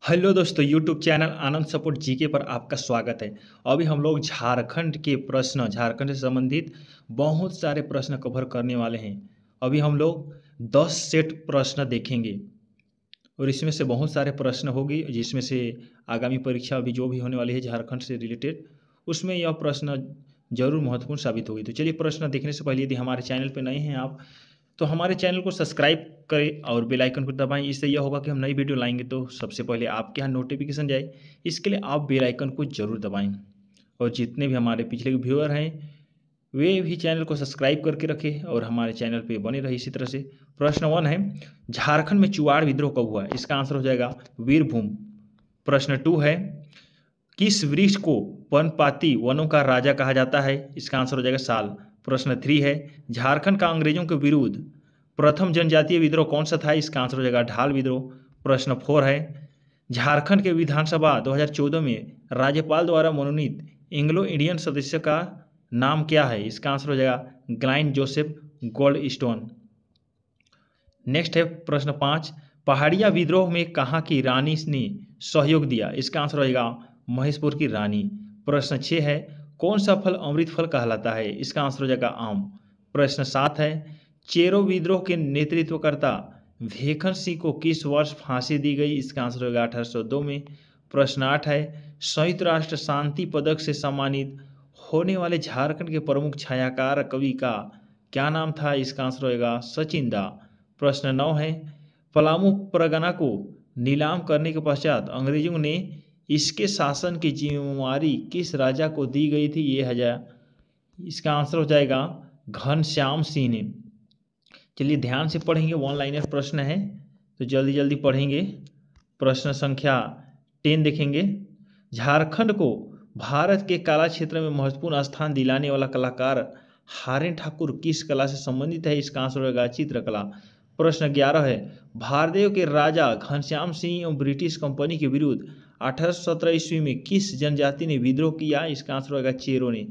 Hello दोस्तों, YouTube channel आनंद support GK पर आपका स्वागत है। अभी हम लोग झारखंड से संबंधित बहुत सारे प्रश्न कवर करने वाले हैं। अभी हम लोग 10 सेट प्रश्न देखेंगे और इसमें से बहुत सारे प्रश्न होगी, जिसमें से आगामी परीक्षा अभी जो भी होने वाली है झारखंड से रिलेटेड, उसमें यह प्रश्न जरूर महत्वपूर्ण साबित होगी। तो चलिए, प्रश्न देखने से पहले यदि हमारे चैनल पर नए हैं आप, तो हमारे चैनल को सब्सक्राइब करें और बेल आइकन को दबाएं। इससे यह होगा कि हम नई वीडियो लाएंगे तो सबसे पहले आपके यहाँ नोटिफिकेशन जाए। इसके लिए आप बेल आइकन को जरूर दबाएं और जितने भी हमारे पिछले व्यूअर हैं वे भी चैनल को सब्सक्राइब करके रखें और हमारे चैनल पे बने रहे इसी तरह से। प्रश्न 1 है, झारखंड में चुआड़ विद्रोह कब हुआ? इसका आंसर हो जाएगा वीरभूम। प्रश्न 2 है, किस वृक्ष को पर्णपाती वनों का राजा कहा जाता है? इसका आंसर हो जाएगा साल। प्रश्न 3 है, झारखंड का अंग्रेजों के विरुद्ध प्रथम जनजातीय विद्रोह कौन सा था? इसका आंसर हो जाएगा ढाल विद्रोह। प्रश्न 4 है, झारखंड के विधानसभा 2014 में राज्यपाल द्वारा मनोनीत एंग्लो इंडियन सदस्य का नाम क्या है? इसका आंसर हो जाएगा ग्लाइन जोसेफ गोल्डस्टोन। नेक्स्ट है प्रश्न 5, पहाड़िया विद्रोह में कहाँ की रानी ने सहयोग दिया? इसका आंसर हो जाएगा महेशपुर की रानी। प्रश्न 6 है, कौन सा फल अमृत फल कहलाता है? इसका आंसर हो जाएगा आम। प्रश्न 7 है, चेरो विद्रोह के नेतृत्वकर्ता भेखन सिंह को किस वर्ष फांसी दी गई? इसका आंसर होगा 1802 में। प्रश्न 8 है, संयुक्त राष्ट्र शांति पदक से सम्मानित होने वाले झारखंड के प्रमुख छायाकार कवि का क्या नाम था? इसका आंसर होगा सचिन दा। प्रश्न 9 है, पलामू परगना को नीलाम करने के पश्चात अंग्रेजों ने इसके शासन की जिम्मेवारी किस राजा को दी गई थी? ये है, इसका आंसर हो जाएगा घनश्याम सिंह ने। चलिए ध्यान से पढ़ेंगे, वन लाइनर प्रश्न है तो जल्दी जल्दी पढ़ेंगे। प्रश्न संख्या 10 देखेंगे, झारखंड को भारत के कला क्षेत्र में महत्वपूर्ण स्थान दिलाने वाला कलाकार हारेन ठाकुर किस कला से संबंधित है? इसका आंसर होगा चित्रकला। प्रश्न 11 है, भारदेव के राजा घनश्याम सिंह एवं ब्रिटिश कंपनी के विरुद्ध 1817 ईस्वी में किस जनजाति ने विद्रोह किया? इसका आंसर होगा चेरो ने।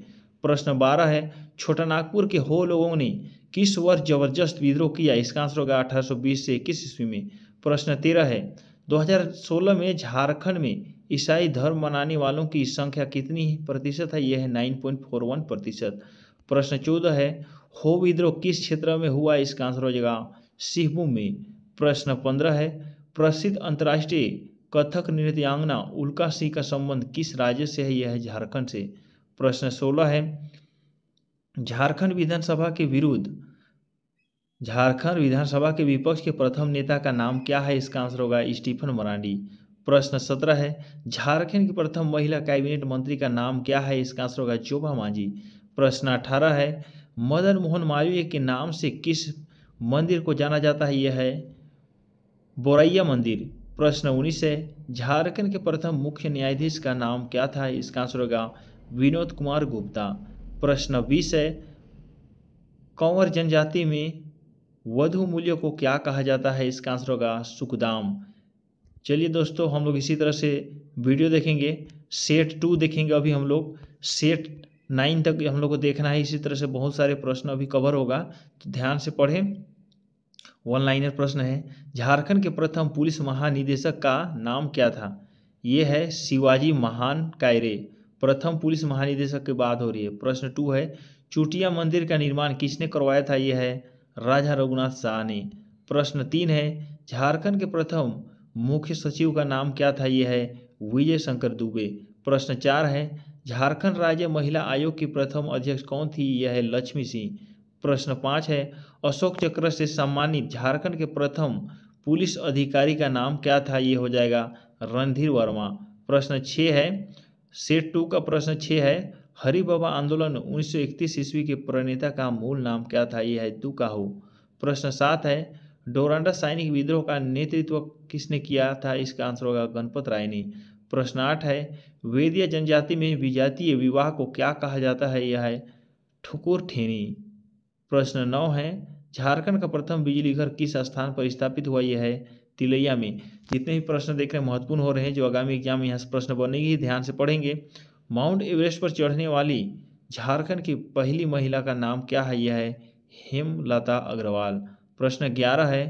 प्रश्न 12 है, छोटानागपुर के हो लोगों ने किस वर्ष जबरदस्त विद्रोह किया? इसका आंसर होगा 1820 से 21 ईस्वी में। प्रश्न 13 है, 2016 में झारखंड में ईसाई धर्म मनाने वालों की संख्या कितनी प्रतिशत है? यह है 9.41%। प्रश्न 14 है, हो विद्रोह किस क्षेत्र में हुआ? इसका आंसर हो जाएगा सिंहभूम में। प्रश्न 15 है, प्रसिद्ध अंतर्राष्ट्रीय कथक नृत्यांगना उल्का सिंह का संबंध किस राज्य से है? यह है झारखंड से। प्रश्न 16 है, झारखंड विधानसभा के विपक्ष के प्रथम नेता का नाम क्या है? इसका आंसर होगा स्टीफन मरांडी। प्रश्न 17 है, झारखंड की प्रथम महिला कैबिनेट मंत्री का नाम क्या है? इसका आंसर होगा जोबा मांझी। प्रश्न 18 है, मदन मोहन मालवीय के नाम से किस मंदिर को जाना जाता है? यह है बोरैया मंदिर। प्रश्न 19 है, झारखंड के प्रथम मुख्य न्यायाधीश का नाम क्या था? इसका आंसर होगा विनोद कुमार गुप्ता। प्रश्न 20 है, कंवर जनजाति में वधु मूल्य को क्या कहा जाता है? इसका आंसर होगा सुखदाम। चलिए दोस्तों, हम लोग इसी तरह से वीडियो देखेंगे। सेट 2 देखेंगे, अभी हम लोग सेट 9 तक हम लोग को देखना है। इसी तरह से बहुत सारे प्रश्न अभी कवर होगा, तो ध्यान से पढ़ें। वन लाइनर प्रश्न है, झारखंड के प्रथम पुलिस महानिदेशक का नाम क्या था? ये है शिवाजी महान कायरे। प्रथम पुलिस महानिदेशक की बात हो रही है। प्रश्न 2 है, चुटिया मंदिर का निर्माण किसने करवाया था? यह है राजा रघुनाथ शाह ने। प्रश्न 3 है, झारखंड के प्रथम मुख्य सचिव का नाम क्या था? यह है विजय शंकर दुबे। प्रश्न 4 है, झारखंड राज्य महिला आयोग की प्रथम अध्यक्ष कौन थी? यह है लक्ष्मी सिंह। प्रश्न 5 है, अशोक चक्र से सम्मानित झारखंड के प्रथम पुलिस अधिकारी का नाम क्या था? ये हो जाएगा रणधीर वर्मा। प्रश्न 6 है, सेट 2 का प्रश्न 6 है, हरि बाबा आंदोलन 1931 ईस्वी के प्रणेता का मूल नाम क्या था? यह है तुकाहू। प्रश्न 7 है, डोरांडा सैनिक विद्रोह का नेतृत्व किसने किया था? इसका आंसर होगा गणपत राय ने। प्रश्न 8 है, वेदिया जनजाति में विजातीय विवाह को क्या कहा जाता है? यह है ठुकुर ठेनी। प्रश्न 9 है, झारखंड का प्रथम बिजली घर किस स्थान पर स्थापित हुआ? यह है तिलैया में। जितने भी प्रश्न देख रहे हैं महत्वपूर्ण हो रहे हैं, जो आगामी एग्जाम में यहाँ से प्रश्न बनेगी, ध्यान से पढ़ेंगे। माउंट एवरेस्ट पर चढ़ने वाली झारखंड की पहली महिला का नाम क्या है? यह है हेमलता अग्रवाल। प्रश्न 11 है,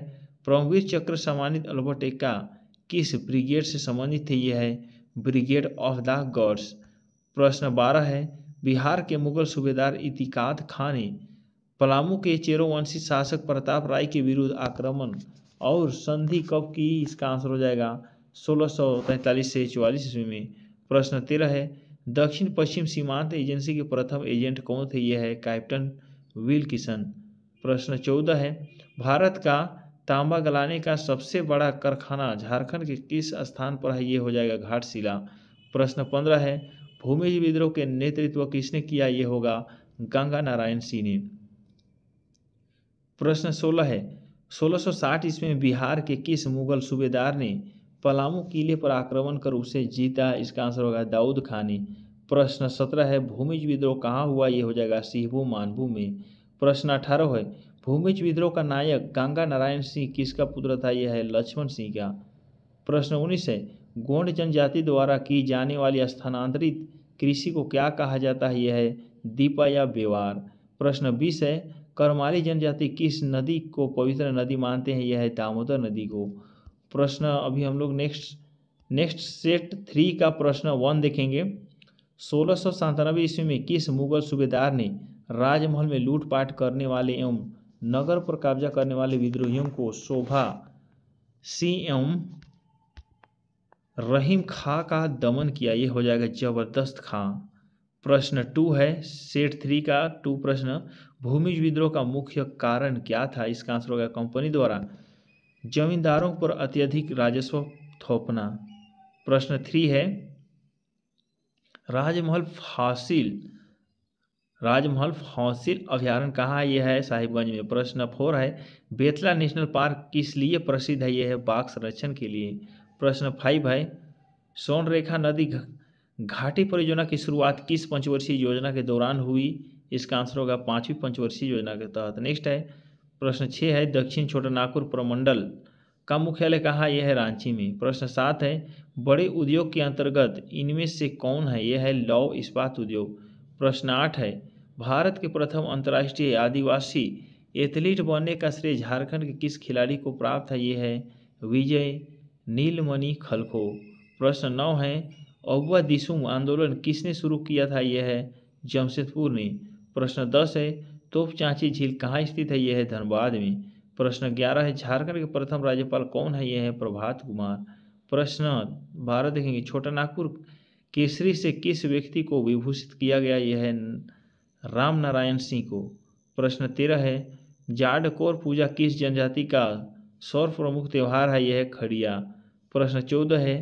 परमवीर चक्र सम्मानित अल्बर्ट एक्का किस ब्रिगेड से संबंधित है? यह है ब्रिगेड ऑफ द गॉड्स। प्रश्न 12 है, बिहार के मुगल सूबेदार इतिकाद खान ने पलामू के चेरोवंशी शासक प्रताप राय के विरुद्ध आक्रमण और संधि कब की? इसका आंसर हो जाएगा 1643 से 44 ईस्वी में। प्रश्न 13 है, दक्षिण पश्चिम सीमांत एजेंसी के प्रथम एजेंट कौन थे? यह है कैप्टन विल्किसन। प्रश्न 14 है, भारत का तांबा गलाने का सबसे बड़ा कारखाना झारखंड के किस स्थान पर है? ये हो जाएगा घाटशिला। प्रश्न 15 है, भूमिज विद्रोह के नेतृत्व किसने किया? ये होगा गंगा नारायण सिंह ने। प्रश्न 16 है, 1660 ईस्वी में बिहार के किस मुगल सूबेदार ने पलामू किले पर आक्रमण कर उसे जीता? इसका आंसर होगा दाऊद खान ने। प्रश्न 17 है, भूमिज विद्रोह कहाँ हुआ? ये हो जाएगा सिंहभू मानभू में। प्रश्न 18 है, भूमिज विद्रोह का नायक गंगा नारायण सिंह किसका पुत्र था? यह है लक्ष्मण सिंह का। प्रश्न 19 है, गोंड जनजाति द्वारा की जाने वाली स्थानांतरित कृषि को क्या कहा जाता है? यह है दीपा या बेवार। प्रश्न 20 है, करमाली जनजाति किस नदी को पवित्र नदी मानते हैं? यह है दामोदर नदी को। प्रश्न अभी हम लोग नेक्स्ट सेट 3 का प्रश्न 1 देखेंगे। 1697 ईस्वी में किस मुगल सूबेदार ने राजमहल में लूटपाट करने वाले एवं नगर पर कब्जा करने वाले विद्रोहियों को शोभा सिंह एवं रहीम खां का दमन किया? ये हो जाएगा जबरदस्त खां। प्रश्न 2 है सेट 3 का 2 प्रश्न, भूमिज विद्रोह का मुख्य कारण क्या था? इसका आंसर होगा कंपनी द्वारा जमींदारों पर अत्यधिक राजस्व थोपना। प्रश्न 3 है, राजमहल फॉसिल अभ्यारण्य कहाँ है? यह है साहिबगंज में। प्रश्न 4 है, बेतला नेशनल पार्क किस लिए प्रसिद्ध है? यह है बाघ संरक्षण के लिए। प्रश्न 5 है, सोनरेखा नदी घाटी परियोजना की शुरुआत किस पंचवर्षीय योजना के दौरान हुई? इसका आंसर होगा 5वीं पंचवर्षीय योजना के तहत। नेक्स्ट है प्रश्न 6 है, दक्षिण छोटानागपुर प्रमंडल का मुख्यालय कहाँ? यह है रांची में। प्रश्न 7 है, बड़े उद्योग के अंतर्गत इनमें से कौन है? यह है लौह इस्पात उद्योग। प्रश्न 8 है, भारत के प्रथम अंतर्राष्ट्रीय आदिवासी एथलीट बनने का श्रेय झारखंड के किस खिलाड़ी को प्राप्त है? यह है विजय नीलमणि खलखो। प्रश्न 9 है, अबुआ दिसुम आंदोलन किसने शुरू किया था? यह है जमशेदपुर ने। प्रश्न 10 है, तोपचांची झील कहाँ स्थित है? यह है धनबाद में। प्रश्न 11 है, झारखंड के प्रथम राज्यपाल कौन है? यह है प्रभात कुमार। प्रश्न 12 देखेंगे, छोटा नागपुर केसरी से किस व्यक्ति को विभूषित किया गया? यह है राम नारायण सिंह को। प्रश्न 13 है, जाडकोर पूजा किस जनजाति का सर्वप्रमुख त्यौहार है? यह है खड़िया। प्रश्न 14 है,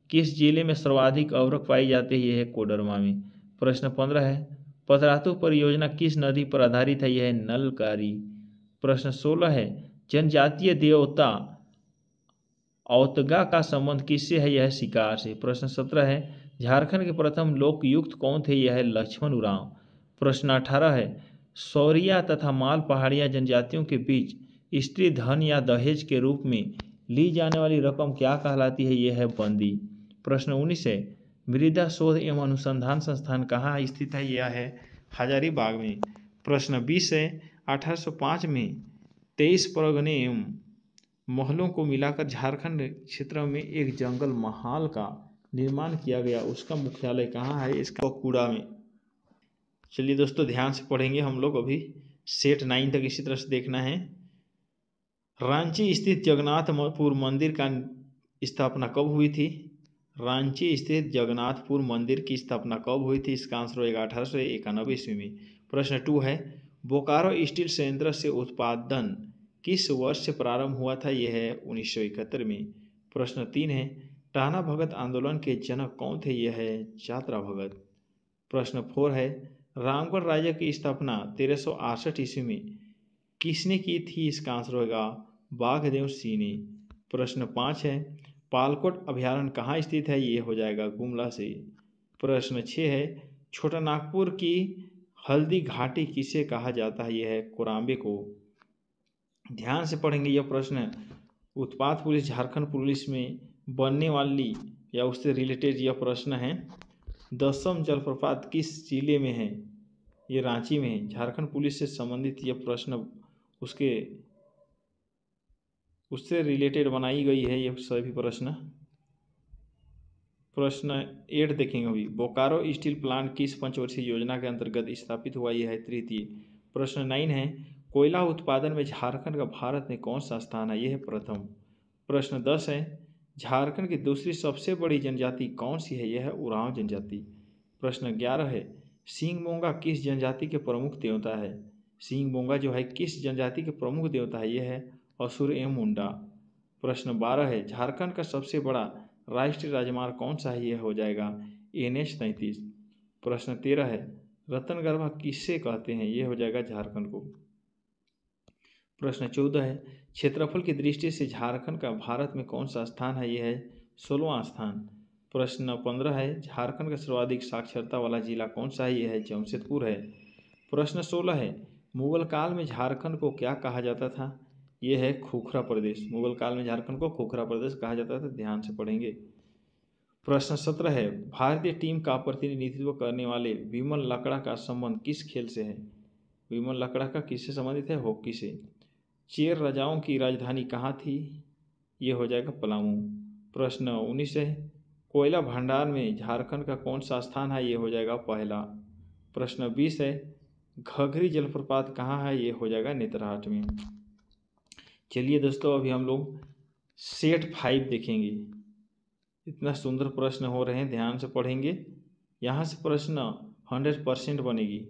किस जिले में सर्वाधिक अवरक पाई जाती है? यह है कोडरमा में। प्रश्न 15 है, पतरातू परियोजना किस नदी पर आधारित है? यह है नलकारी। प्रश्न 16 है, जनजातीय देवता औतगा का संबंध किससे है? यह है शिकार से। प्रश्न 17 है, झारखंड के प्रथम लोकयुक्त कौन थे? यह है लक्ष्मण उरांव। प्रश्न 18 है, सौरिया तथा माल पहाड़िया जनजातियों के बीच स्त्री धन या दहेज के रूप में ली जाने वाली रकम क्या कहलाती है? यह है बंदी। प्रश्न 19 है, मृदा शोध एवं अनुसंधान संस्थान कहाँ स्थित है? यह है हजारीबाग में। प्रश्न 20 है, 1805 में 23 परगने एवं महलों को मिलाकर झारखंड क्षेत्र में एक जंगल महाल का निर्माण किया गया, उसका मुख्यालय कहाँ है? इसका कुड़ा में। चलिए दोस्तों, ध्यान से पढ़ेंगे हम लोग। अभी सेट 9 तक इसी तरह से देखना है। रांची स्थित जगन्नाथपुर मंदिर का स्थापना कब हुई थी? रांची स्थित जगन्नाथपुर मंदिर की स्थापना कब हुई थी? इसका आंसर होगा 1891 ईस्वी में। प्रश्न 2 है, बोकारो स्टील संयंत्र से उत्पादन किस वर्ष से प्रारंभ हुआ था? यह है 1971 में। प्रश्न 3 है, टाना भगत आंदोलन के जनक कौन थे? यह है यात्रा भगत। प्रश्न 4 है, रामगढ़ राज्य की स्थापना 1368 ईस्वी में किसने की थी? इसका आंसर होगा बाघदेव सिंह ने। प्रश्न 5 है, पालकोट अभ्यारण्य कहाँ स्थित है? ये हो जाएगा गुमला से। प्रश्न 6 है, छोटा नागपुर की हल्दी घाटी किसे कहा जाता है? यह है कोराम्बे को। ध्यान से पढ़ेंगे यह प्रश्न। उत्पाद पुलिस झारखंड पुलिस में बनने वाली या उससे रिलेटेड यह प्रश्न है। 10वीं जलप्रपात किस जिले में है? ये रांची में है। झारखंड पुलिस से संबंधित यह प्रश्न उससे रिलेटेड बनाई गई है ये सभी प्रश्न। प्रश्न 8 देखेंगे अभी, बोकारो स्टील प्लांट किस पंचवर्षीय योजना के अंतर्गत स्थापित हुआ, यह है तृतीय। प्रश्न 9 है, कोयला उत्पादन में झारखंड का भारत में कौन सा स्थान है, यह है प्रथम। प्रश्न 10 है, झारखंड की दूसरी सबसे बड़ी जनजाति कौन सी है, यह है उरांव जनजाति। प्रश्न 11 है, सींग मोंगा किस जनजाति के प्रमुख देवता है, सींग मोंगा जो है किस जनजाति के प्रमुख देवता है, यह है असुर एवं मुंडा। प्रश्न 12 है, झारखंड का सबसे बड़ा राष्ट्रीय राजमार्ग कौन सा है, यह हो जाएगा NH 33। प्रश्न 13 है, रतनगर्भा किससे कहते हैं, यह हो जाएगा झारखंड को। प्रश्न 14 है, क्षेत्रफल की दृष्टि से झारखंड का भारत में कौन सा स्थान है, यह है 16वां स्थान। प्रश्न 15 है, झारखंड का सर्वाधिक साक्षरता वाला जिला कौन सा है, यह है जमशेदपुर है। प्रश्न 16 है, मुगल काल में झारखंड को क्या कहा जाता था, यह है खोखरा प्रदेश। मुगल काल में झारखंड को खोखरा प्रदेश कहा जाता था, ध्यान से पढ़ेंगे। प्रश्न 17 है, भारतीय टीम का प्रतिनिधित्व करने वाले विमल लकड़ा का संबंध किस खेल से है, विमल लकड़ा का किससे संबंधित है, हॉकी से। चेर राजाओं की राजधानी कहाँ थी, यह हो जाएगा पलामू। प्रश्न 19 है, कोयला भंडार में झारखंड का कौन सा स्थान है, यह हो जाएगा पहला। प्रश्न 20 है, घघरी जलप्रपात कहाँ है, यह हो जाएगा नेतरहाट में। चलिए दोस्तों, अभी हम लोग सेट 5 देखेंगे। इतना सुंदर प्रश्न हो रहे हैं, ध्यान से पढ़ेंगे। यहाँ से प्रश्न 100% बनेगी,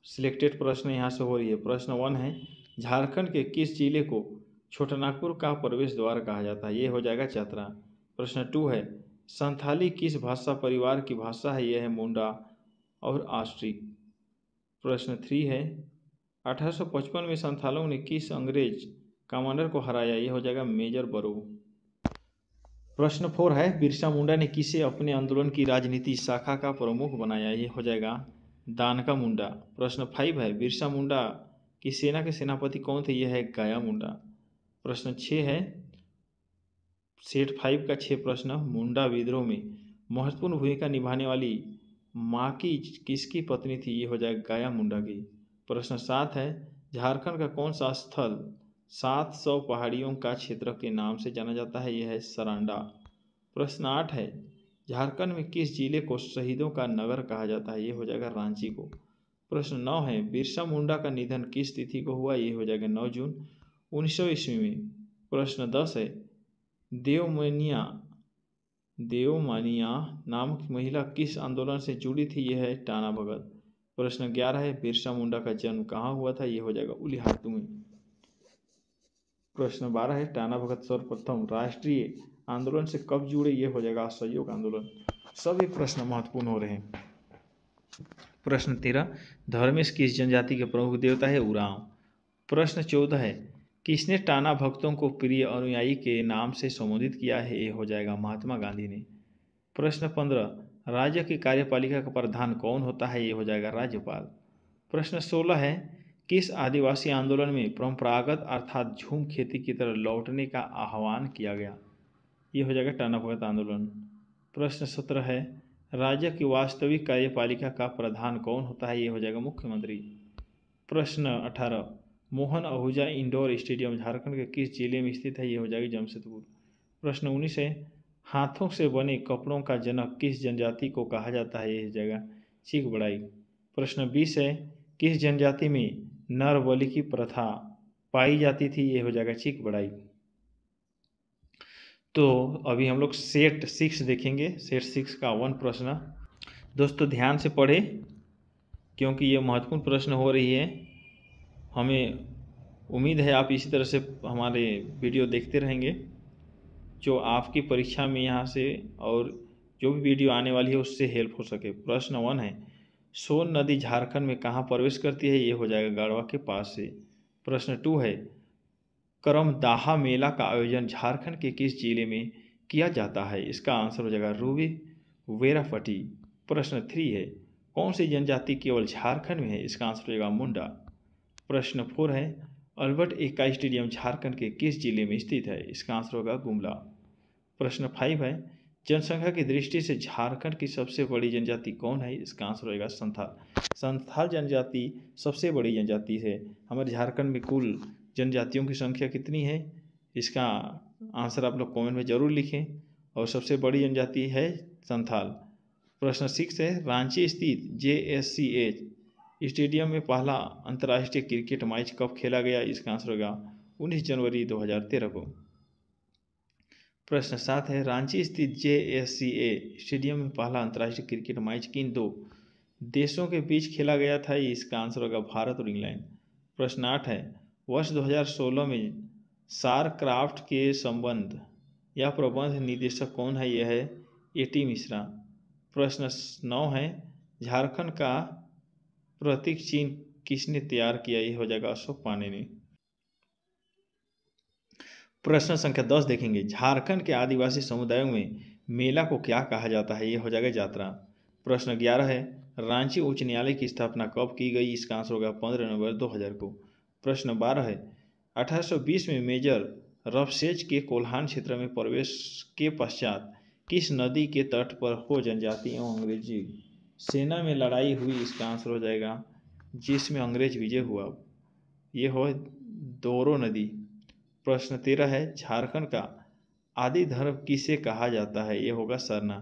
सिलेक्टेड प्रश्न यहाँ से हो रही है। प्रश्न 1 है, झारखंड के किस जिले को छोटानागपुर का प्रवेश द्वार कहा जाता है, ये हो जाएगा चतरा। प्रश्न 2 है, संथाली किस भाषा परिवार की भाषा है, यह है मुंडा और आस्ट्रिक। प्रश्न 3 है, 1855 में संथालों ने किस अंग्रेज कमांडर को हराया, यह हो जाएगा मेजर बरो। प्रश्न 4 है, बिरसा मुंडा ने किसे अपने आंदोलन की राजनीति शाखा का प्रमुख बनाया, यह हो जाएगा दानका मुंडा। प्रश्न 5 है, बिरसा मुंडा की सेना के सेनापति कौन थे, यह है गाया मुंडा। प्रश्न 6 है, सेट 5 का 6 प्रश्न, मुंडा विद्रोह में महत्वपूर्ण भूमिका निभाने वाली माकी किसकी पत्नी थी, ये हो जाएगा गाया मुंडा की। प्रश्न 7 है, झारखंड का कौन सा स्थल 700 पहाड़ियों का क्षेत्र के नाम से जाना जाता है, यह है सरांडा। प्रश्न 8 है, झारखंड में किस जिले को शहीदों का नगर कहा जाता है, ये हो जाएगा रांची को। प्रश्न 9 है, बिरसा मुंडा का निधन किस तिथि को हुआ, ये हो जाएगा 9 जून 1900 ईस्वी में। प्रश्न 10 है, देवमानिया नामक महिला किस आंदोलन से जुड़ी थी, यह है टाना भगत। प्रश्न 11 है, बिरसा मुंडा का जन्म कहाँ हुआ था, यह हो जाएगा उलिहातू में। प्रश्न 12 है, टाना भगत सर्वप्रथम राष्ट्रीय आंदोलन से कब जुड़े, यह हो जाएगा असहयोग आंदोलन। सभी प्रश्न महत्वपूर्ण हो रहे हैं। प्रश्न 13, धर्मेश किस जनजाति के प्रमुख देवता है, उरांव। प्रश्न 14 है, किसने टाना भक्तों को प्रिय अनुयायी के नाम से संबोधित किया है, ये हो जाएगा महात्मा गांधी ने। प्रश्न 15, राज्य की कार्यपालिका का प्रधान कौन होता है, ये हो जाएगा राज्यपाल। प्रश्न 16 है, किस आदिवासी आंदोलन में परंपरागत अर्थात झूम खेती की तरह लौटने का आह्वान किया गया, ये हो जाएगा टाना भगत आंदोलन। प्रश्न 17 है, राज्य की वास्तविक कार्यपालिका का प्रधान कौन होता है, ये हो जाएगा मुख्यमंत्री। प्रश्न 18, मोहन आहूजा इंडोर स्टेडियम झारखंड के किस जिले में स्थित है, ये हो जाएगी जमशेदपुर। प्रश्न 19 है, हाथों से बने कपड़ों का जनक किस जनजाति को कहा जाता है, ये हो जाएगा चीख बड़ाई। प्रश्न 20 है, किस जनजाति में नर बलि की प्रथा पाई जाती थी, ये हो जाएगा चीख बड़ाई। तो अभी हम लोग सेट 6 देखेंगे। सेट 6 का 1 प्रश्न दोस्तों ध्यान से पढ़े, क्योंकि ये महत्वपूर्ण प्रश्न हो रही है। हमें उम्मीद है आप इसी तरह से हमारे वीडियो देखते रहेंगे, जो आपकी परीक्षा में यहाँ से और जो भी वीडियो आने वाली है उससे हेल्प हो सके। प्रश्न 1 है, सोन नदी झारखंड में कहाँ प्रवेश करती है, ये हो जाएगा गढ़वा के पास से। प्रश्न 2 है, करमदाहा मेला का आयोजन झारखंड के किस जिले में किया जाता है, इसका आंसर हो जाएगा रूबी वेराफटी। प्रश्न 3 है, कौन सी जनजाति केवल झारखंड में है, इसका आंसर हो जाएगा मुंडा। प्रश्न 4 है, अल्बर्ट एक्का स्टेडियम झारखंड के किस जिले में स्थित है, इसका आंसर होगा गुमला। प्रश्न 5 है, जनसंख्या की दृष्टि से झारखंड की सबसे बड़ी जनजाति कौन है, इसका आंसर होगा संथाल। संथाल जनजाति सबसे बड़ी जनजाति है। हमारे झारखंड में कुल जनजातियों की संख्या कितनी है, इसका आंसर आप लोग कमेंट में ज़रूर लिखें। और सबसे बड़ी जनजाति है संथाल। प्रश्न 6 है, रांची स्थित JSCH स्टेडियम में पहला अंतर्राष्ट्रीय क्रिकेट मैच कब खेला गया? इसका आंसर होगा 19 जनवरी 2013 को। प्रश्न 7 है, रांची स्थित JSCA स्टेडियम में पहला अंतर्राष्ट्रीय क्रिकेट मैच किन दो देशों के बीच खेला गया था? इसका आंसर होगा भारत और इंग्लैंड। प्रश्न 8 है, वर्ष 2016 में सारक्राफ्ट के संबंध या प्रबंध निदेशक कौन है? यह है AT मिश्रा। प्रश्न 9 है, झारखंड का प्रतीक चिन्ह किसने तैयार किया? ये हो जाएगा अशोक पांडे ने। प्रश्न संख्या 10 देखेंगे, झारखंड के आदिवासी समुदायों में मेला को क्या कहा जाता है? ये हो जाएगा यात्रा। प्रश्न 11 है, रांची उच्च न्यायालय की स्थापना कब की गई? इसका आंसर होगा 15 नवंबर 2000 को। प्रश्न 12 है, 1820 में मेजर रफसेज के कोल्हान क्षेत्र में प्रवेश के पश्चात किस नदी के तट पर हो जनजाति एवं अंग्रेजी सेना में लड़ाई हुई? इसका आंसर हो जाएगा जिसमें अंग्रेज विजय हुआ, ये हो दोरो नदी। प्रश्न 13 है, झारखंड का आदि धर्म किसे कहा जाता है? ये होगा सरना।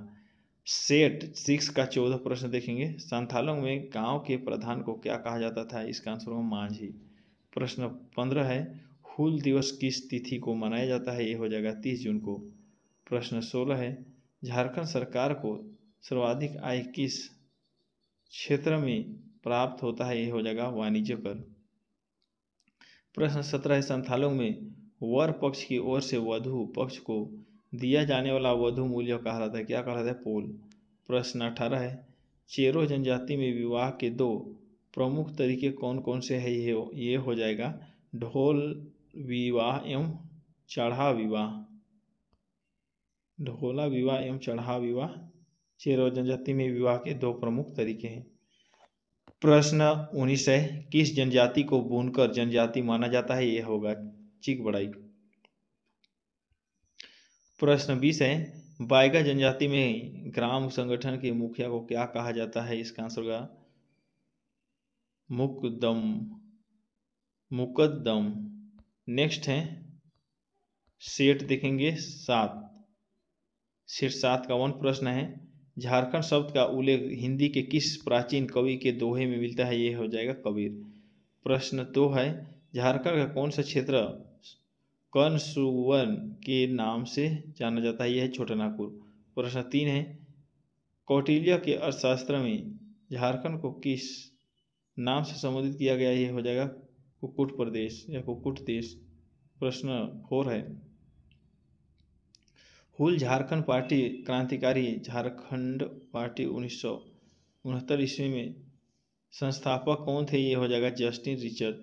सेट 6 का 14 प्रश्न देखेंगे, संथालों में गांव के प्रधान को क्या कहा जाता था? इसका आंसर होगा मांझी। प्रश्न 15 है, हूल दिवस किस तिथि को मनाया जाता है? ये हो जाएगा 30 जून को। प्रश्न 16 है, झारखंड सरकार को सर्वाधिक आय किस क्षेत्र में प्राप्त होता है? ये हो जाएगा वाणिज्य कर। प्रश्न 17 है, संथालों में वर पक्ष की ओर से वधु पक्ष को दिया जाने वाला वधु मूल्य कहलाता है, क्या कहलाता है? पोल। प्रश्न 18 है, चेरो जनजाति में विवाह के दो प्रमुख तरीके कौन कौन से हैं? ये हो जाएगा ढोल विवाह एवं चढ़ा विवाह। ढोला विवाह एवं चढ़ा विवाह चेरो जनजाति में विवाह के दो प्रमुख तरीके हैं। प्रश्न 19 है, किस जनजाति को बुनकर जनजाति माना जाता है? यह होगा चिक बड़ाई। प्रश्न 20 है, बाइगा जनजाति में ग्राम संगठन के मुखिया को क्या कहा जाता है? इसका आंसर होगा मुकद्दम। नेक्स्ट है सेट देखेंगे 7। सेट 7 का 1 प्रश्न है, झारखंड शब्द का उल्लेख हिंदी के किस प्राचीन कवि के दोहे में मिलता है? ये हो जाएगा कबीर। प्रश्न 2 है, झारखंड का कौन सा क्षेत्र कर्णसुवन के नाम से जाना जाता है? यह है छोटा नागपुर। प्रश्न 3 है, कौटिल्य के अर्थशास्त्र में झारखंड को किस नाम से संबोधित किया गया? ये हो जाएगा कुक्कुट प्रदेश या कुक्कुट देश। प्रश्न 4 है, हुल झारखंड पार्टी क्रांतिकारी झारखंड पार्टी 1969 ईस्वी में संस्थापक कौन थे? ये हो जाएगा जस्टिन रिचर्ड।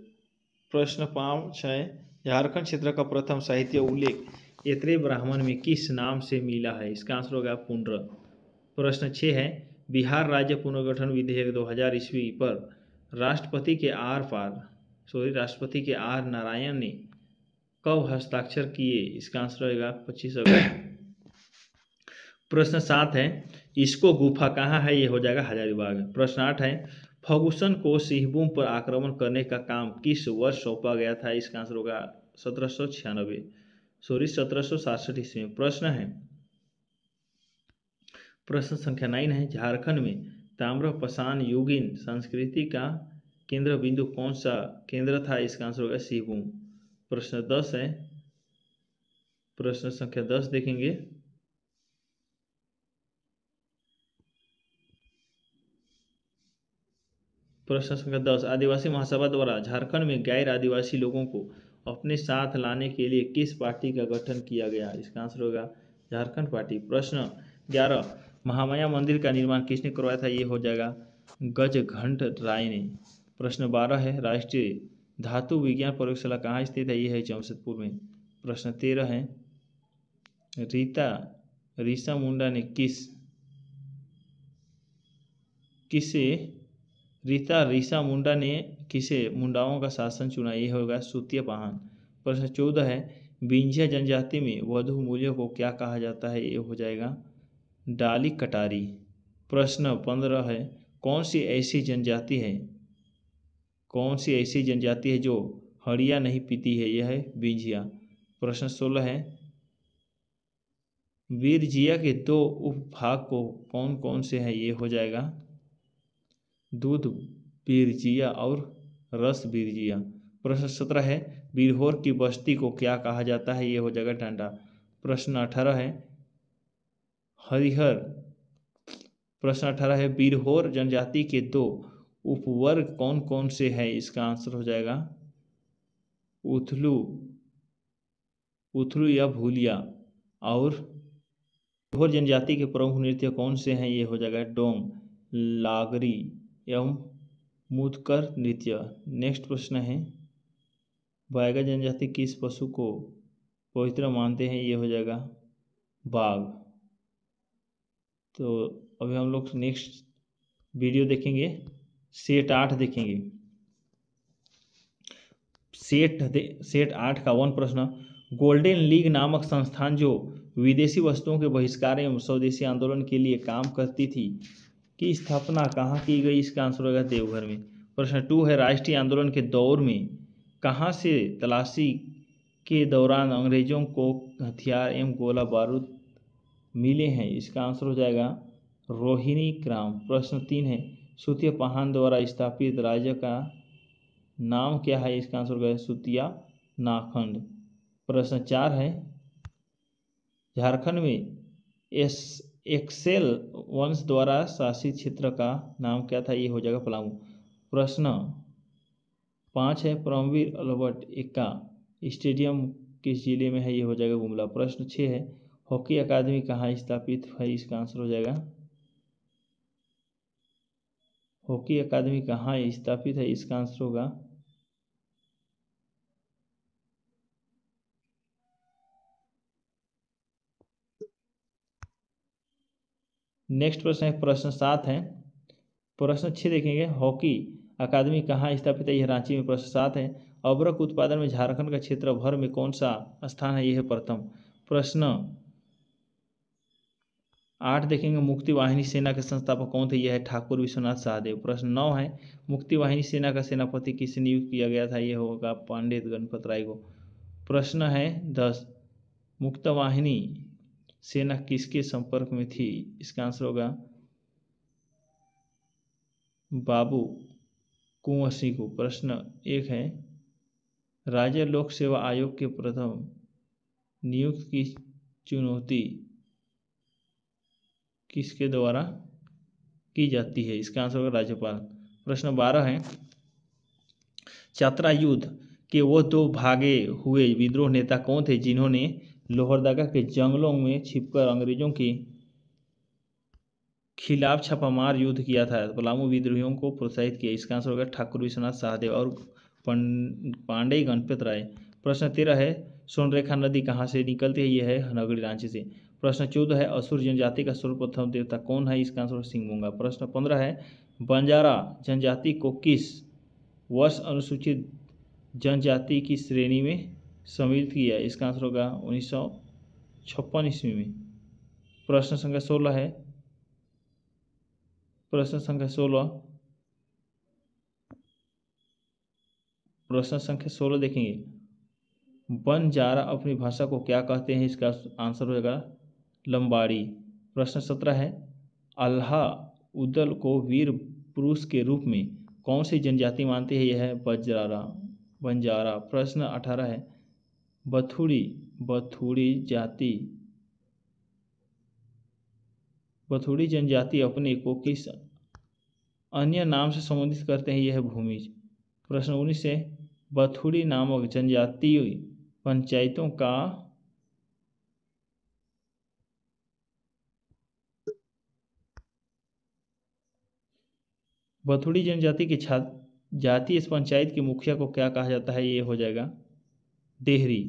प्रश्न 5 है, झारखंड क्षेत्र का प्रथम साहित्य उल्लेख एत्रे ब्राह्मण में किस नाम से मिला है? इसका आंसर होगा पुनर। प्रश्न 6 है, बिहार राज्य पुनर्गठन विधेयक 2000 ईस्वी पर राष्ट्रपति के आर नारायण ने कब हस्ताक्षर किए? इसका आंसर होगा 25 अगस्त। प्रश्न 7 है, इसको गुफा कहाँ है? ये हो जाएगा हजारीबाग। प्रश्न 8 है, फर्गुसन को सिंहभूम पर आक्रमण करने का काम किस वर्ष सौंपा गया था? इसका आंसर होगा 1767 ईस्वी में। प्रश्न संख्या 9 है, झारखंड में ताम्रपाषाण युगीन संस्कृति का केंद्र बिंदु कौन सा केंद्र था? इसका आंसर होगा सिंहभूम। प्रश्न 10 है, प्रश्न संख्या 10 देखेंगे, प्रश्न संख्या 10, आदिवासी महासभा द्वारा झारखंड में गैर आदिवासी लोगों को अपने साथ लाने के लिए किस पार्टी का गठन किया गया? इसका आंसर होगा झारखंड पार्टी। प्रश्न 11, महामाया मंदिर का निर्माण किसने करवाया था? ये हो जाएगा गजघंट राय ने। प्रश्न 12 है, राष्ट्रीय धातु विज्ञान प्रयोगशाला कहाँ स्थित है? ये है जमशेदपुर में। प्रश्न 13 है, रीता मुंडा ने किसे मुंडाओं का शासन चुना? ये होगा सुतिया पाहन। प्रश्न 14 है, बिंझिया जनजाति में वधु मूल्य को क्या कहा जाता है? ये हो जाएगा डाली कटारी। प्रश्न 15 है, कौन सी ऐसी जनजाति है जो हड़िया नहीं पीती है? यह है बिंझिया। प्रश्न 16 है, बीरजिया के दो उपभाग को कौन कौन से हैं, ये हो जाएगा दूध बीरजिया और रस बीरजिया। प्रश्न 17 है बीरहोर की बस्ती को क्या कहा जाता है, ये हो जाएगा डांडा। प्रश्न 18 है हरिहर। प्रश्न 18 है बीरहोर जनजाति के दो उपवर्ग कौन कौन से हैं, इसका आंसर हो जाएगा उथलू उथलू या भूलिया। और बीरहोर जनजाति के प्रमुख नृत्य कौन से हैं, ये हो जाएगा डोंग, लागरी एवं मुदकर नृत्य। नेक्स्ट प्रश्न है बायगा जनजाति किस पशु को पवित्र मानते हैं, ये हो जाएगा बाघ। तो अभी हम लोग नेक्स्ट वीडियो देखेंगे, सेट 8 देखेंगे। सेट 8 का 1 प्रश्न, गोल्डन लीग नामक संस्थान जो विदेशी वस्तुओं के बहिष्कार एवं स्वदेशी आंदोलन के लिए काम करती थी की स्थापना कहाँ की गई, इसका आंसर होगा देवघर में। प्रश्न 2 है राष्ट्रीय आंदोलन के दौर में कहाँ से तलाशी के दौरान अंग्रेजों को हथियार एवं गोला बारूद मिले हैं, इसका आंसर हो जाएगा रोहिणी ग्राम। प्रश्न 3 है सुतिया पहान द्वारा स्थापित राज्य का नाम क्या है, इसका आंसर होगा सुतिया नाखंड। प्रश्न 4 है झारखंड में एक्सेल वंश द्वारा शासित क्षेत्र का नाम क्या था, ये हो जाएगा पलामू। प्रश्न 5 है परमवीर अल्बर्ट एक्का स्टेडियम किस जिले में है, ये हो जाएगा गुमला। प्रश्न 6 है हॉकी अकादमी कहाँ स्थापित है, इसका आंसर हो जाएगा हॉकी अकादमी कहाँ स्थापित है, इसका आंसर होगा नेक्स्ट प्रश्न है प्रश्न 7 है। प्रश्न 6 देखेंगे हॉकी अकादमी कहाँ स्थापित है, यह रांची में। प्रश्न 7 है अबरक उत्पादन में झारखंड का क्षेत्र भर में कौन सा स्थान है, यह है प्रथम। प्रश्न 8 देखेंगे मुक्ति वाहिनी सेना के संस्थापक कौन थे, यह है ठाकुर विश्वनाथ सहदेव। प्रश्न 9 है मुक्ति वाहिनी सेना का सेनापति किसे नियुक्त किया गया था, यह होगा पंडित गणपत राय को। प्रश्न है 10 मुक्तवाहिनी सेना किसके संपर्क में थी, इसका आंसर होगा बाबू कुंवर सिंह को। प्रश्न 1 है राज्य लोक सेवा आयोग के प्रथम नियुक्त की चुनौती किसके द्वारा की जाती है, इसका आंसर होगा राज्यपाल। प्रश्न 12 है चतरा युद्ध के वो दो भागे हुए विद्रोह नेता कौन थे जिन्होंने लोहरदगा के जंगलों में छिपकर अंग्रेजों के खिलाफ छापामार युद्ध किया था, पलामू विद्रोहियों को प्रोत्साहित किया, इसका आंसर होगा ठाकुर विश्वनाथ सहदेव और पांडे गणपत राय। प्रश्न 13 है सोनरेखा नदी कहाँ से निकलती है, यह है नगरी रांची से। प्रश्न 14 है असुर जनजाति का सर्वप्रथम देवता कौन है, इसका आंसर सिंहमुंगा। प्रश्न 15 है बंजारा जनजाति को किस वर्ष अनुसूचित जनजाति की श्रेणी में सम्मिलित किया, इसका आंसर होगा 1956 ईस्वी में। प्रश्न संख्या 16 है प्रश्न संख्या 16 देखेंगे बंजारा अपनी भाषा को क्या कहते हैं, इसका आंसर हो जाएगा लंबाड़ी। प्रश्न 17 है अल्लाह उदल को वीर पुरुष के रूप में कौन सी जनजाति मानती है, यह है बंजारा। प्रश्न 18 है बथुड़ी जनजाति अपने को किस अन्य नाम से संबोधित करते हैं, यह है भूमिज। प्रश्न 19 है बथुड़ी नामक जनजातीय पंचायतों का बथुड़ी जनजाति के जाति इस पंचायत के मुखिया को क्या कहा जाता है, ये हो जाएगा देहरी।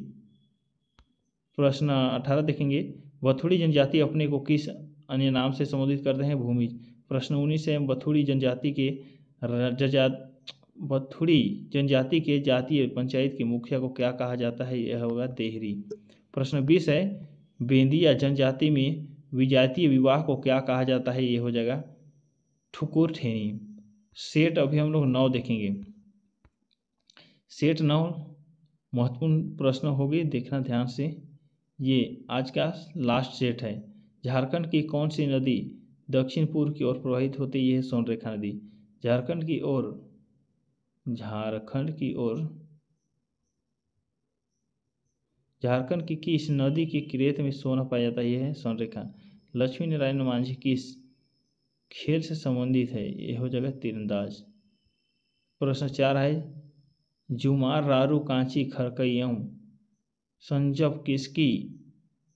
प्रश्न 18 देखेंगे बथुड़ी जनजाति अपने को किस अन्य नाम से संबोधित करते हैं, भूमिज। प्रश्न 19 है बथुड़ी जनजाति के जातीय पंचायत के मुखिया को क्या कहा जाता है, यह होगा देहरी। प्रश्न 20 है बेंदिया जनजाति में विजातीय विवाह को क्या कहा जाता है, यह हो जाएगा ठुकुर ठेनी। सेट अभी हम लोग 9 देखेंगे। सेट 9 महत्वपूर्ण प्रश्न होगी, देखना ध्यान से। ये आज का लास्ट सेट है। झारखंड की कौन सी नदी दक्षिण पूर्व की ओर प्रवाहित होती है? यह है सोनरेखा नदी। झारखंड की ओर झारखंड की ओर झारखंड की किस नदी के किरेत में सोना पाया जाता है? यह है सोनरेखा। लक्ष्मी नारायण मांझी किस खेल से संबंधित है? यह हो जाएगा तीरंदाज। प्रश्न 4 है जुमार रारू कांची खरकइयम संजप किसकी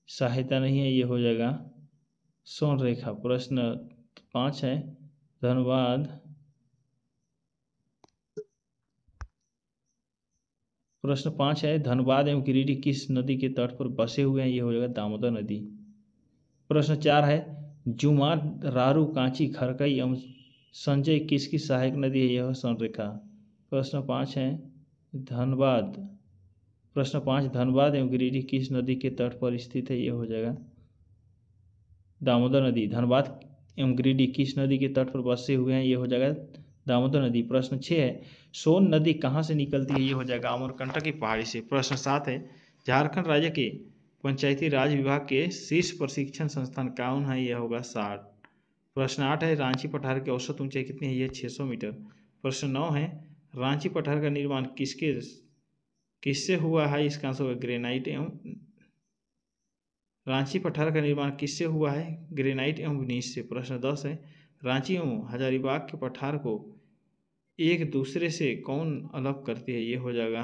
सहायता नहीं है? ये हो जाएगा सोनरेखा। प्रश्न 5 है धनबाद प्रश्न 5 है धनबाद एवं गिरिडीह किस नदी के तट पर बसे हुए हैं? ये हो जाएगा दामोदर नदी। प्रश्न 4 है जुमार रारू कांची खरकई एवं संजय किसकी सहायक नदी है? यह सोनरेखा। प्रश्न 5 है धनबाद प्रश्न 5 धनबाद एवं गिरिडीह किस नदी के तट पर स्थित है? यह हो जाएगा दामोदर नदी। धनबाद एवं गिरिडीह किस नदी के तट पर बसे हुए हैं? ये हो जाएगा दामोदर नदी। प्रश्न 6 है सोन नदी कहाँ से निकलती है? ये हो जाएगा अमरकंटक की पहाड़ी से। प्रश्न 7 है झारखंड राज्य के पंचायती राज विभाग के शीर्ष प्रशिक्षण संस्थान कौन है? यह होगा 60। प्रश्न 8 है रांची पठार की औसत ऊंचाई कितनी है? यह 600 मीटर। प्रश्न 9 है रांची पठार का निर्माण किससे हुआ है? इसका आंसर होगा ग्रेनाइट एवं रांची पठार का निर्माण किससे हुआ है? ग्रेनाइट एवं विनीस से। प्रश्न 10 है रांची एवं हजारीबाग के पठार को एक दूसरे से कौन अलग करती है? ये हो जाएगा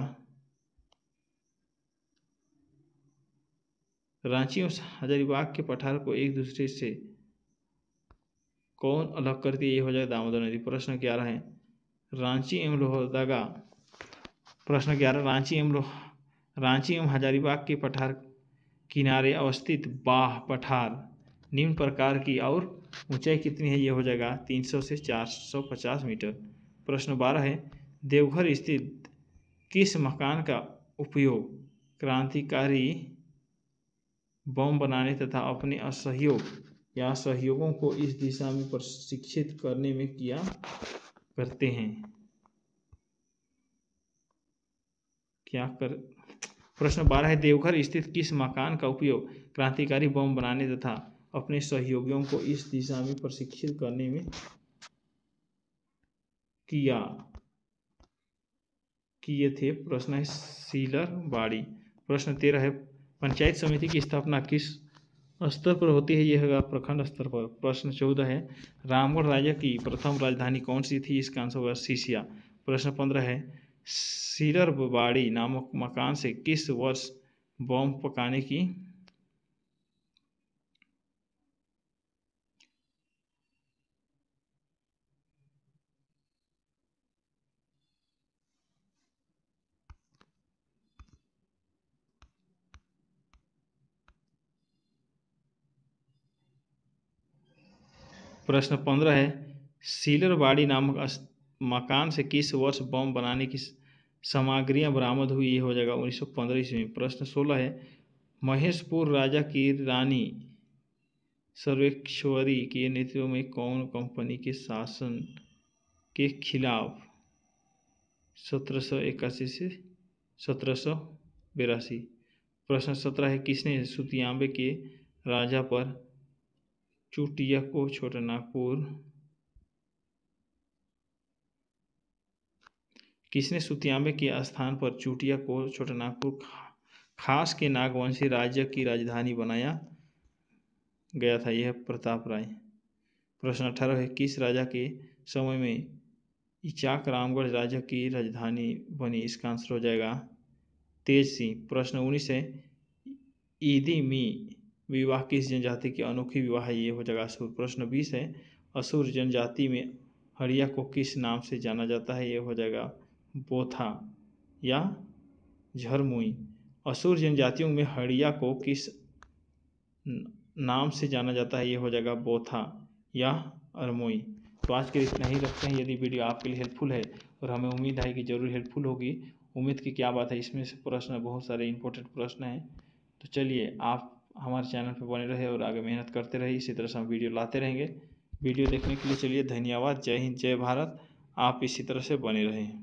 रांची एवं हजारीबाग के पठार को एक दूसरे से कौन अलग करती है? ये हो जाएगा दामोदर नदी। प्रश्न 11 है रांची एवं लोहरदगा प्रश्न 11 रांची एवं हजारीबाग के पठार किनारे अवस्थित बाह पठार निम्न प्रकार की और ऊंचाई कितनी है? ये हो जाएगा 300 से 450 मीटर। प्रश्न 12 है देवघर स्थित किस मकान का उपयोग क्रांतिकारी बम बनाने तथा अपने असहयोग या सहयोगों को इस दिशा में प्रशिक्षित करने में किया करते हैं? प्रश्न 12 है देवघर स्थित किस मकान का उपयोग क्रांतिकारी बम बनाने तथा अपने सहयोगियों को इस दिशा में प्रशिक्षित करने में किए थे? प्रश्न है सीलर बाड़ी। प्रश्न 13 है पंचायत समिति की स्थापना किस स्तर पर होती है? यह होगा प्रखंड स्तर पर। प्रश्न 14 है रामगढ़ राज्य की प्रथम राजधानी कौन सी थी? इसका आंसर होगा सीसिया। प्रश्न 15 है सीलर बाड़ी नामक मकान से किस वर्ष बम पकाने की प्रश्न 15 है सीलर बाड़ी नामक मकान से किस वर्ष बम बनाने की सामग्रियां बरामद हुई? ये हो जाएगा 1915 ईस्वी में। प्रश्न 16 है महेशपुर राजा की रानी सर्वेश्वरी के नेतृत्व में कौन कंपनी के शासन के खिलाफ 1781 से 1782? प्रश्न 17 है किसने सुतियांबे के राजा पर चुटिया को छोटानागपुर किसने सुतियांबे के स्थान पर चुटिया को छोटानागपुर खास के नागवंशी राज्य की राजधानी बनाया गया था? यह प्रताप राय। प्रश्न 18 है किस राजा के समय में इचाक रामगढ़ राज्य की राजधानी बनी? इसका आंसर हो जाएगा तेज सिंह। प्रश्न 19 है ईदी मी विवाह किस जनजाति की अनोखी विवाह है? ये हो जाएगा असुर। प्रश्न 20 है असुर जनजाति में हड़िया को किस नाम से जाना जाता है? ये हो जाएगा बोथा या झरमुई। असुर जनजातियों में हड़िया को किस नाम से जाना जाता है? ये हो जाएगा बोथा या अरमोई। तो आज के लिए इतना ही रखते हैं। यदि वीडियो आपके लिए हेल्पफुल है और हमें उम्मीद है कि ज़रूर हेल्पफुल होगी, उम्मीद की क्या बात है, इसमें से प्रश्न बहुत सारे इंपॉर्टेंट प्रश्न हैं। तो चलिए आप हमारे चैनल पर बने रहे और आगे मेहनत करते रहिए। इसी तरह से हम वीडियो लाते रहेंगे। वीडियो देखने के लिए चलिए धन्यवाद। जय हिंद, जय भारत। आप इसी तरह से बने रहें।